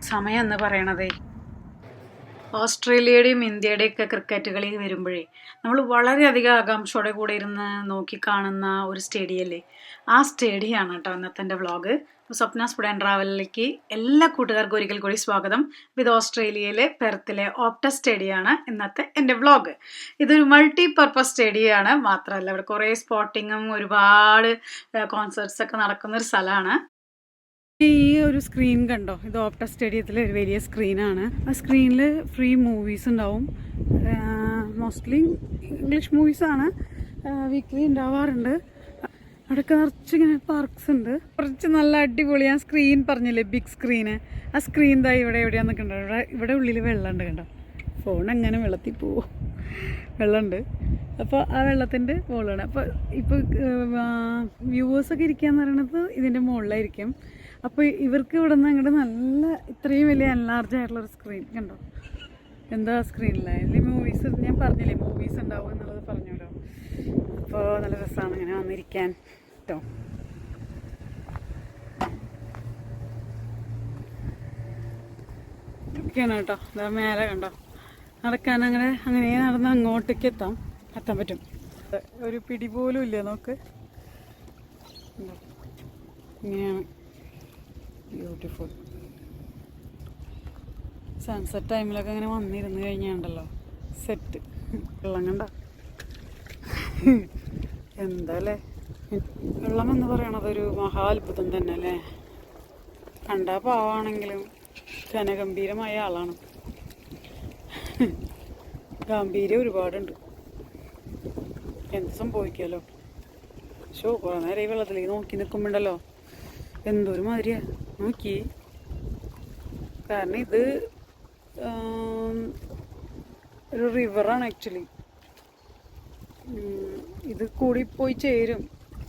സമയം എന്ന് പറയണതേ ഓസ്ട്രേലിയയുടെയും ഇന്ത്യയുടെയും ഒക്കെ ക്രിക്കറ്റ് കളി വരുമ്പോഴേ നമ്മൾ വളരെയധികം ആകാംക്ഷയോടെ കൂടെ ഇരുന്ന് നോക്കി കാണുന്ന ഒരു സ്റ്റേഡിയല്ലേ, ആ സ്റ്റേഡിയമാണ് കേട്ടോ ഇന്നത്തെ എൻ്റെ വ്ളോഗ്. സ്വപ്നാസ് ഫുഡ് ആൻഡ് ട്രാവലിലേക്ക് എല്ലാ കൂട്ടുകാർക്കും ഒരിക്കൽ കൂടി സ്വാഗതം. ഇത് ഓസ്ട്രേലിയയിലെ പെർത്തിലെ ഓപ്റ്റസ് സ്റ്റേഡിയമാണ് ഇന്നത്തെ എൻ്റെ വ്ളോഗ്. ഇതൊരു മൾട്ടി പർപ്പസ് സ്റ്റേഡിയമാണ്. മാത്രമല്ല ഇവിടെ കുറേ സ്പോർട്ടിങ്ങും ഒരുപാട് കോൺസേർട്സ് ഒക്കെ നടക്കുന്ന ഒരു സ്ഥലമാണ്. ഈ ഒരു സ്ക്രീൻ കണ്ടോ, ഇത് ഓപ്റ്റസ് സ്റ്റേഡിയത്തിലെ ഒരു വലിയ സ്ക്രീനാണ്. ആ സ്ക്രീനിൽ ഫ്രീ മൂവീസ് ഉണ്ടാവും. മോസ്റ്റ്ലി ഇംഗ്ലീഷ് മൂവീസാണ്, വീക്ക്ലി ഉണ്ടാവാറുണ്ട്. അവിടെയൊക്കെ നിറച്ചിങ്ങനെ പാർക്സ് ഉണ്ട്. കുറച്ച് നല്ല അടിപൊളി. ആ സ്ക്രീൻ പറഞ്ഞില്ലേ, ബിഗ് സ്ക്രീന്, ആ സ്ക്രീൻ ദാ ഇവിടെ എവിടെയാന്ന് കണ്ടോ. ഇവിടെ ഉള്ളിൽ വെള്ളമുണ്ട് കണ്ടോ. ഫോൺ എങ്ങനെ വെള്ളത്തിൽ പോവും, വെള്ളമുണ്ട്. അപ്പോൾ ആ വെള്ളത്തിൻ്റെ മുകളിലാണ്. അപ്പോൾ ഇപ്പോൾ വ്യൂവേഴ്സൊക്കെ ഇരിക്കുകയെന്ന് പറയുന്നത് ഇതിൻ്റെ മുകളിലായിരിക്കും. അപ്പോൾ ഇവർക്ക് ഇവിടെ നിന്ന് അങ്ങോട്ട് നല്ല ഇത്രയും വലിയ എൻലാർജ് ആയിട്ടുള്ളൊരു സ്ക്രീൻ കണ്ടോ. എന്താ സ്ക്രീനില്ല ഇതിൽ മൂവീസ്, ഞാൻ പറഞ്ഞില്ലേ മൂവീസ് ഉണ്ടാവും എന്നുള്ളത് പറഞ്ഞല്ലോ. അപ്പോൾ നല്ല രസമാണ് ഇങ്ങനെ വന്നിരിക്കാൻ കേട്ടോ. ഒക്കെയാണ് കേട്ടോ. ഇതാ മേലെ കണ്ടോ, നടക്കാൻ അങ്ങനെ നടന്ന് അങ്ങോട്ടേക്ക് എത്താൻ പറ്റും. ഒരു പിടി പോലും ഇല്ല നോക്ക്. ഇങ്ങനെയാണ് ബ്യൂട്ടിഫുൾ. സൺസെറ്റ് ടൈമിലൊക്കെ അങ്ങനെ വന്നിരുന്ന് കഴിഞ്ഞാണ്ടല്ലോ സെറ്റ്. വെള്ളം കണ്ട എന്താ അല്ലേ, വെള്ളം എന്ന് പറയണത് ഒരു മഹാ അത്ഭുതം തന്നെ അല്ലേ. കണ്ടാ പാവാണെങ്കിലും ഘനഗംഭീരമായ ആളാണ്. ഗാംഭീര്യം ഒരുപാടുണ്ട്. എന്ത് സംഭവിക്കാലോ. കുറേ നേരം ഈ വെള്ളത്തിലേക്ക് നോക്കി നിൽക്കുമ്പോണ്ടല്ലോ എന്തൊരു മാതിരിയാ നോക്കി. കാരണം ഇത് ഒരു റിവറാണ് ആക്ച്വലി. ഇത് കൂടിപ്പോയി ചേരും.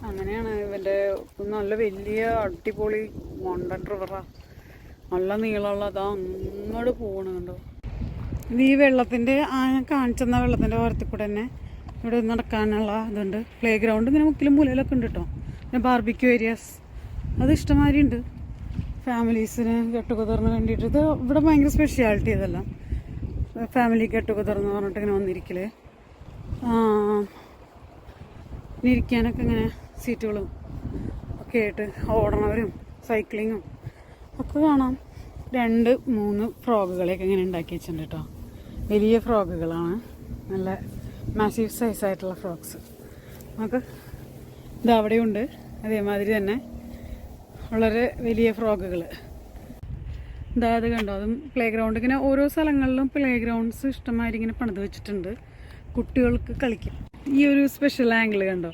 അങ്ങനെയാണ് ഇവൻ്റെ നല്ല വലിയ അടിപൊളി മണ്ടൻ റിവറാണ്. നല്ല നീളമുള്ള അതാ അങ്ങോട്ട് പോകണുണ്ടോ. ഇത് ഈ വെള്ളത്തിൻ്റെ ഞാൻ കാണിച്ചെന്ന വെള്ളത്തിൻ്റെ ഓരത്തിൽ കൂടെ തന്നെ ഇവിടെ നടക്കാനുള്ള ഇതുണ്ട്. പ്ലേ ഗ്രൗണ്ട് ഇങ്ങനെ മുക്കിലും മൂലയിലൊക്കെ ഉണ്ട് കേട്ടോ. പിന്നെ ബാർബിക്യൂ ഏരിയാസ് അത് ഇഷ്ടംമാതിരി ഉണ്ട്. ഫാമിലീസിന് ഗെറ്റ് ടുഗദറിന് വേണ്ടിയിട്ട് ഇത് ഇവിടെ ഭയങ്കര സ്പെഷ്യാലിറ്റി. ഇതെല്ലാം ഫാമിലി ഗെറ്റ് ടുഗദർ എന്ന് പറഞ്ഞിട്ട് ഇങ്ങനെ വന്നിരിക്കല്. ഇനി ഇരിക്കാനൊക്കെ ഇങ്ങനെ സീറ്റുകളും ഒക്കെ ആയിട്ട് ഓടണവരും സൈക്ലിങ്ങും ഒക്കെ കാണാം. 2-3 ഫ്രോഗുകളെയൊക്കെ ഇങ്ങനെ ഉണ്ടാക്കി വെച്ചിട്ടുണ്ട് കേട്ടോ. വലിയ ഫ്രോഗുകളാണ്, നല്ല മാസീവ് സൈസായിട്ടുള്ള ഫ്രോഗ്സ്. നമുക്ക് ഇത് അവിടെയുണ്ട് അതേമാതിരി തന്നെ വളരെ വലിയ ഫ്രോഗുകൾ. ഇതായത് കണ്ടോ, അതും പ്ലേ ഗ്രൗണ്ട്. ഇങ്ങനെ ഓരോ സ്ഥലങ്ങളിലും പ്ലേ ഗ്രൗണ്ട്സ് ഇഷ്ടംമാതിരി ഇങ്ങനെ പണിത് വെച്ചിട്ടുണ്ട്, കുട്ടികൾക്ക് കളിക്കും. ഈ ഒരു സ്പെഷ്യൽ ആംഗിൾ കണ്ടോ,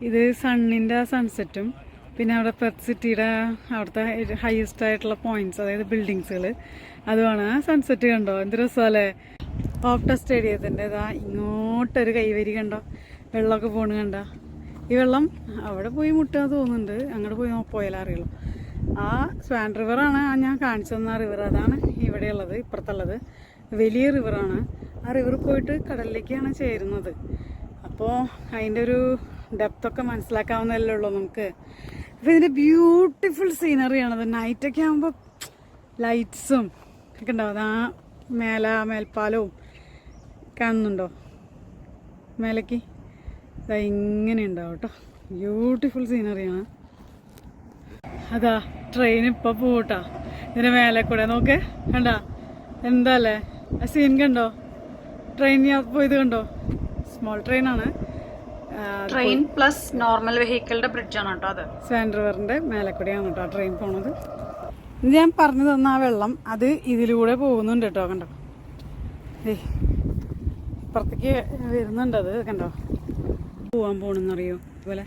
ഇത് സണ്ണിൻ്റെ സൺസെറ്റും പിന്നെ അവിടെ പെർത്ത് സിറ്റിയുടെ അവിടുത്തെ ഹയസ്റ്റ് ആയിട്ടുള്ള പോയിന്റ്സ്, അതായത് ബിൽഡിങ്സുകൾ, അതുമാണ്. ആ സൺസെറ്റ് കണ്ടോ, എന്ത് രസമല്ലേ. ഓപ്റ്റസ് സ്റ്റേഡിയത്തിൻ്റെ ഇതാ ഇങ്ങോട്ടൊരു കൈവരി കണ്ടോ, വെള്ളമൊക്കെ പോണ് കണ്ടോ. ഈ വെള്ളം അവിടെ പോയി മുട്ടാൻ തോന്നുന്നുണ്ട്, അങ്ങോട്ട് പോയാലേ അറിയുള്ളൂ. ആ സ്വാൻ റിവറാണ് ഞാൻ കാണിച്ചു തന്ന റിവർ, അതാണ് ഇവിടെയുള്ളത്, ഇപ്പുറത്തുള്ളത് വലിയ റിവറാണ്. ആ റിവർ പോയിട്ട് കടലിലേക്കാണ് ചേരുന്നത്. അപ്പോൾ അതിൻ്റെ ഒരു ഡെപ്തൊക്കെ മനസ്സിലാക്കാവുന്നതല്ലേ ഉള്ളൂ നമുക്ക്. അപ്പോൾ ഇതിൻ്റെ ബ്യൂട്ടിഫുൾ സീനറിയാണത്. നൈറ്റൊക്കെ ആകുമ്പോൾ ലൈറ്റ്സും ഒക്കെ ഉണ്ടാവും. ആ മേൽപ്പാലവും കാണുന്നുണ്ടോ മേലേക്ക്, ഇങ്ങനെ ഉണ്ടാവും കേട്ടോ. ബ്യൂട്ടിഫുൾ സീനറിയാണ്. അതാ ട്രെയിൻ ഇപ്പോൾ പോട്ടാ ഇതിൻ്റെ മേലെ കൂടെ നോക്ക് കണ്ടോ. എന്താ അല്ലേ ആ സീൻ കണ്ടോ. ട്രെയിൻ പോയത് കണ്ടോ. സ്മോൾ ട്രെയിനാണ്, ട്രെയിൻ പ്ലസ് നോർമൽ വെഹിക്കിളിൻ്റെ ബ്രിഡ്ജാണ് കേട്ടോ. അത് സ്വാൻ റിവറിൻ്റെ മേലെ കൂടെയാണ് കേട്ടോ ട്രെയിൻ പോണത്. ഇത് ഞാൻ പറഞ്ഞു തന്ന ആ വെള്ളം അത് ഇതിലൂടെ പോകുന്നുണ്ട് കേട്ടോ. കണ്ടോ, ഇപ്പുറത്തേക്ക് വരുന്നുണ്ട്. അത് കണ്ടോ, പോകാൻ പോകണമെന്നറിയോ. അതുപോലെ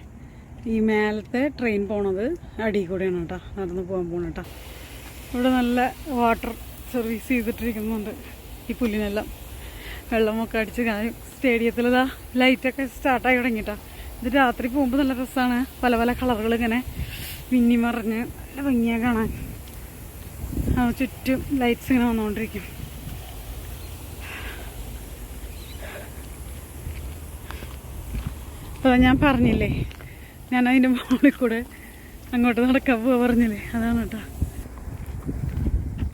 ഈ മേലത്തെ ട്രെയിൻ പോണത് അടിയിൽ കൂടെയാണ് കേട്ടോ, നടന്ന് പോകാൻ പോകണം കേട്ടോ. ഇവിടെ നല്ല വാട്ടർ സർവീസ് ചെയ്തിട്ടിരിക്കുന്നുണ്ട്. ഈ പുല്ലിനെല്ലാം വെള്ളമൊക്കെ അടിച്ച് സ്റ്റേഡിയത്തിലിതാ ലൈറ്റൊക്കെ സ്റ്റാർട്ടായി തുടങ്ങിയിട്ടാ. ഇത് രാത്രി പോകുമ്പോൾ നല്ല രസമാണ്. പല പല കളറുകൾ ഇങ്ങനെ മിന്നി മറിഞ്ഞ് നല്ല ഭംഗിയാണ് കാണാൻ. ചുറ്റും ലൈറ്റ്സ് ഇങ്ങനെ വന്നുകൊണ്ടിരിക്കും. അപ്പോൾ ഞാൻ പറഞ്ഞില്ലേ ഞാൻ അതിൻ്റെ മുകളിൽ കൂടെ അങ്ങോട്ട് നടക്കാൻ പോവാ പറഞ്ഞില്ലേ, അതാണ് കേട്ടോ.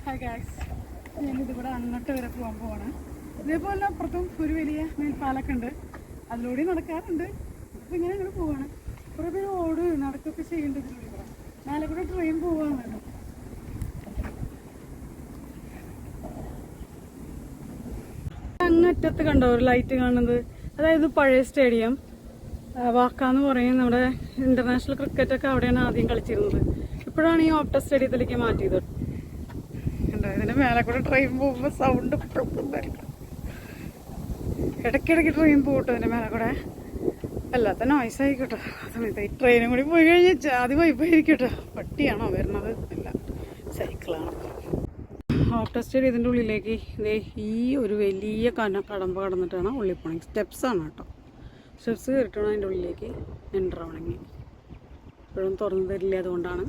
ഹായ് ഗായ്സ്, ഞാനിതിവിടെ അങ്ങോട്ട് വരെ പോകാൻ പോവാണ്. ഇതേപോലെ അപ്പുറത്തും ഒരു വലിയ മേൽപ്പാലൊക്കെ ഉണ്ട്, അതിലൂടെ നടക്കാറുണ്ട്. അപ്പോൾ ഇങ്ങനെ അങ്ങനെ പോവാണ്. കുറേ പേര് ഓട് നടക്കൊക്കെ ചെയ്യുന്നുണ്ട് ഇതിലൂടെ. കൂടെ മേലെ കൂടെ ട്രെയിൻ പോവാണ് കേട്ടോ. അങ്ങറ്റത്ത് കണ്ടോ ഒരു ലൈറ്റ് കാണുന്നത്, അതായത് പഴയ സ്റ്റേഡിയം വാക്കാന്ന് പറയും. നമ്മുടെ ഇന്റർനാഷണൽ ക്രിക്കറ്റൊക്കെ അവിടെയാണ് ആദ്യം കളിച്ചിരുന്നത്. ഇപ്പോഴാണ് ഈ ഓപ്റ്റ സ്റ്റേഡിയത്തിലേക്ക് മാറ്റിയത്. കണ്ടോ, ഇതിന്റെ മേലെ കൂടെ ട്രെയിൻ പോകുമ്പോൾ സൗണ്ട് ഇടയ്ക്കിടയ്ക്ക് ട്രെയിൻ പോകട്ടോ ഇതിന്റെ മേലെ കൂടെ. അല്ലാത്ത നോയ്സ് ആയിക്കോട്ടെ. ആ സമയത്ത് ഈ ട്രെയിനും കൂടി പോയി കഴിഞ്ഞാൽ ആദ്യം വൈപ്പായിരിക്കട്ടോ. പട്ടിയാണോ വരുന്നത്? അല്ല, സൈക്കിളാണ്. ഓപ്റ്റ സ്റ്റേഡിയത്തിൻ്റെ ഉള്ളിലേക്ക് ഇതേ ഈ ഒരു വലിയ കടമ്പ കടന്നിട്ടാണ് ഉള്ളിൽ പോകണമെങ്കിൽ. സ്റ്റെപ്സാണ് കേട്ടോ. സ്റ്റെപ്സ് കയറിയിട്ടാണ് അതിൻ്റെ ഉള്ളിലേക്ക് എൻ്റർ ആവണമെങ്കിൽ. ഇപ്പോഴും തുറന്നു തരില്ല, അതുകൊണ്ടാണ്.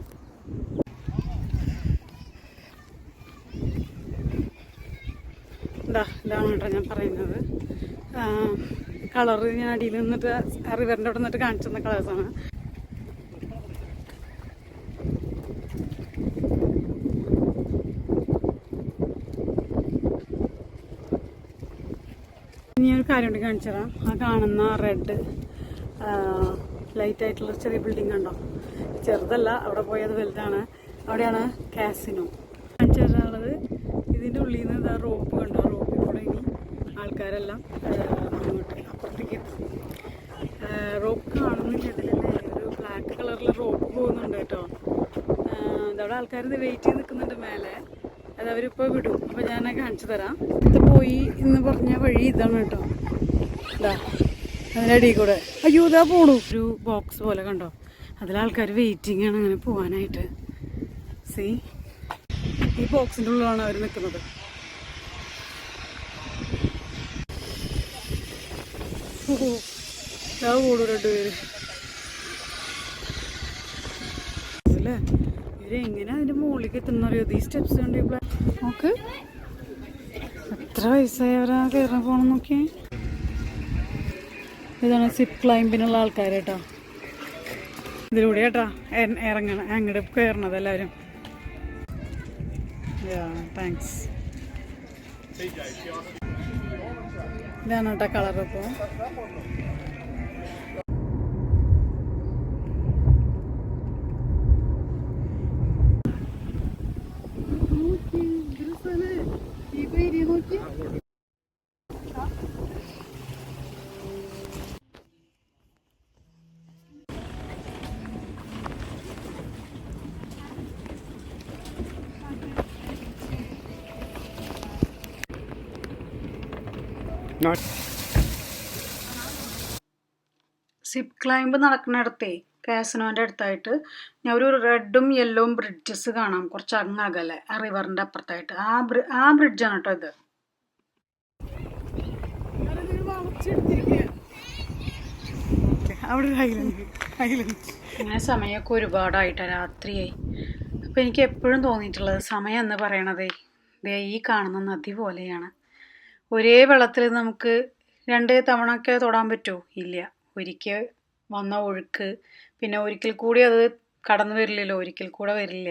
ഇതാണ് കേട്ടോ ഞാൻ പറയുന്നത്. കളറ് ഞാൻ അടിയിൽ നിന്നിട്ട് റിവറിൻ്റെ അവിടെ നിന്നിട്ട് കാണിച്ചു തന്ന കളേഴ്സാണ്. ഞാനൊരു കാര്യം കൊണ്ട് കാണിച്ചു തരാം. ആ കാണുന്ന റെഡ് ലൈറ്റ് ആയിട്ടുള്ള ചെറിയ ബിൽഡിംഗ് ഉണ്ടോ? ചെറുതല്ല, അവിടെ പോയത് വലുതാണ്. അവിടെയാണ് കാസിനോ. കാണിച്ചു തരാനുള്ളത് ഇതിൻ്റെ ഉള്ളിൽ നിന്ന് ഇതാ റോപ്പ് കണ്ടോ? റോപ്പിൽ കൂടെ ഇനി ആൾക്കാരെല്ലാം അങ്ങോട്ട് അപ്പുറത്തേക്ക് എത്തും. റോപ്പ് കാണുന്നില്ല ഇതിലല്ലേ, ഒരു ബ്ലാക്ക് കളറിൽ റോപ്പ് പോകുന്നുണ്ട് കേട്ടോ. ഇതവിടെ ആൾക്കാർ വെയിറ്റ് ചെയ്ത് നിൽക്കുന്നുണ്ട് മേലെ. അത് അവരിപ്പോൾ വിടും. അപ്പോൾ ഞാൻ കാണിച്ചു തരാം. ഇത് പോയി എന്ന് പറഞ്ഞ വഴി ഇതാണ് കേട്ടോ. ഇതാ അതിൻ്റെ അടിയിൽ കൂടെ അയ്യോ ഇതാ പോണു. ഒരു ബോക്സ് പോലെ കണ്ടോ, അതിലാൾക്കാർ വെയിറ്റിംഗ് ആണ് അങ്ങനെ പോകാനായിട്ട്. സീ, ഈ ബോക്സിൻ്റെ ഉള്ളിലാണ് അവർ നിൽക്കുന്നത്. ഇതാ കൂടും 2 പേര് അല്ലേ. ഇവരെങ്ങനെ അതിൻ്റെ മുകളിലേക്ക് എത്തുന്നറിയോ? ഈ സ്റ്റെപ്സ് കണ്ട് നോക്ക്, എത്ര വയസ്സായവരാ കയറാൻ പോകണം നോക്കിയേ. ഇതാണ് സിപ്പ് ക്ലൈമ്പിനുള്ള ആൾക്കാർ കേട്ടോ. ഇതിലൂടെ കേട്ടാ ഇറങ്ങണം, അങ്ങോട്ട് കയറണത് എല്ലാവരും. താങ്ക്സ്. ഇതാണ് കേട്ടോ കളർ. ഇപ്പോൾ സിപ്പ് ക്ലൈംബ് നടക്കുന്നിടത്തേ കാസിനോൻ്റെ അടുത്തായിട്ട് ഞാൻ ഒരു റെഡും യെല്ലോവും ബ്രിഡ്ജസ് കാണാം, കുറച്ച് അങ്ങകലെ ആ റിവറിൻ്റെ അപ്പുറത്തായിട്ട്. ആ ബ്രിഡ്ജാണ് കേട്ടോ ഇത്. അവിടെ അങ്ങനെ സമയമൊക്കെ ഒരുപാടായിട്ടാണ്, രാത്രിയായി. അപ്പോൾ എനിക്ക് എപ്പോഴും തോന്നിയിട്ടുള്ളത് സമയം എന്ന് പറയണതേ ഈ കാണുന്ന നദി പോലെയാണ്. ഒരേ വെള്ളത്തിൽ നമുക്ക് 2 തവണയൊക്കെ തൊടാൻ പറ്റുമോ? ഇല്ല. ഒരിക്കൽ വന്ന ഒഴുക്ക് പിന്നെ ഒരിക്കൽ കൂടി അത് കടന്നു വരില്ലല്ലോ, ഒരിക്കൽ കൂടെ വരില്ല.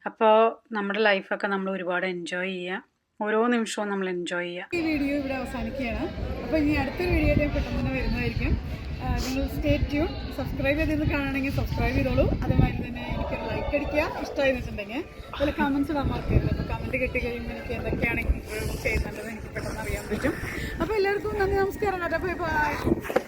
അപ്പോൾ നമ്മുടെ ലൈഫൊക്കെ നമ്മൾ ഒരുപാട് എൻജോയ് ചെയ്യുക, ഓരോ നിമിഷവും നമ്മൾ എൻജോയ് ചെയ്യുക. ഈ വീഡിയോ ഇവിടെ അവസാനിക്കുകയാണ്. അപ്പോൾ ഇനി അടുത്തൊരു വീഡിയോ പെട്ടെന്ന് തന്നെ വരുന്നതായിരിക്കും. നിങ്ങൾ സ്റ്റേ ട്യൂൺ. സബ്സ്ക്രൈബ് ചെയ്തിരുന്ന് കാണണമെങ്കിൽ സബ്സ്ക്രൈബ് ചെയ്തോളൂ. അതേമാതിരി തന്നെ എനിക്കൊരു ലൈക്ക് അടിക്കുക, ഇഷ്ടമായി വെച്ചിട്ടുണ്ടെങ്കിൽ. അതുപോലെ കമൻസ് ഇടാൻ മറക്കരുത്. അപ്പോൾ കമൻറ്റ് കിട്ടിക്കഴിയുമ്പോൾ എനിക്ക് എന്തൊക്കെയാണ് ഇമ്പ്രൂവ് ചെയ്യുന്നുണ്ടെന്ന് എനിക്ക് പെട്ടെന്ന് അറിയാൻ പറ്റും. അപ്പോൾ എല്ലാവർക്കും നന്ദി, നമസ്കാരം കേട്ടോ. Bye bye.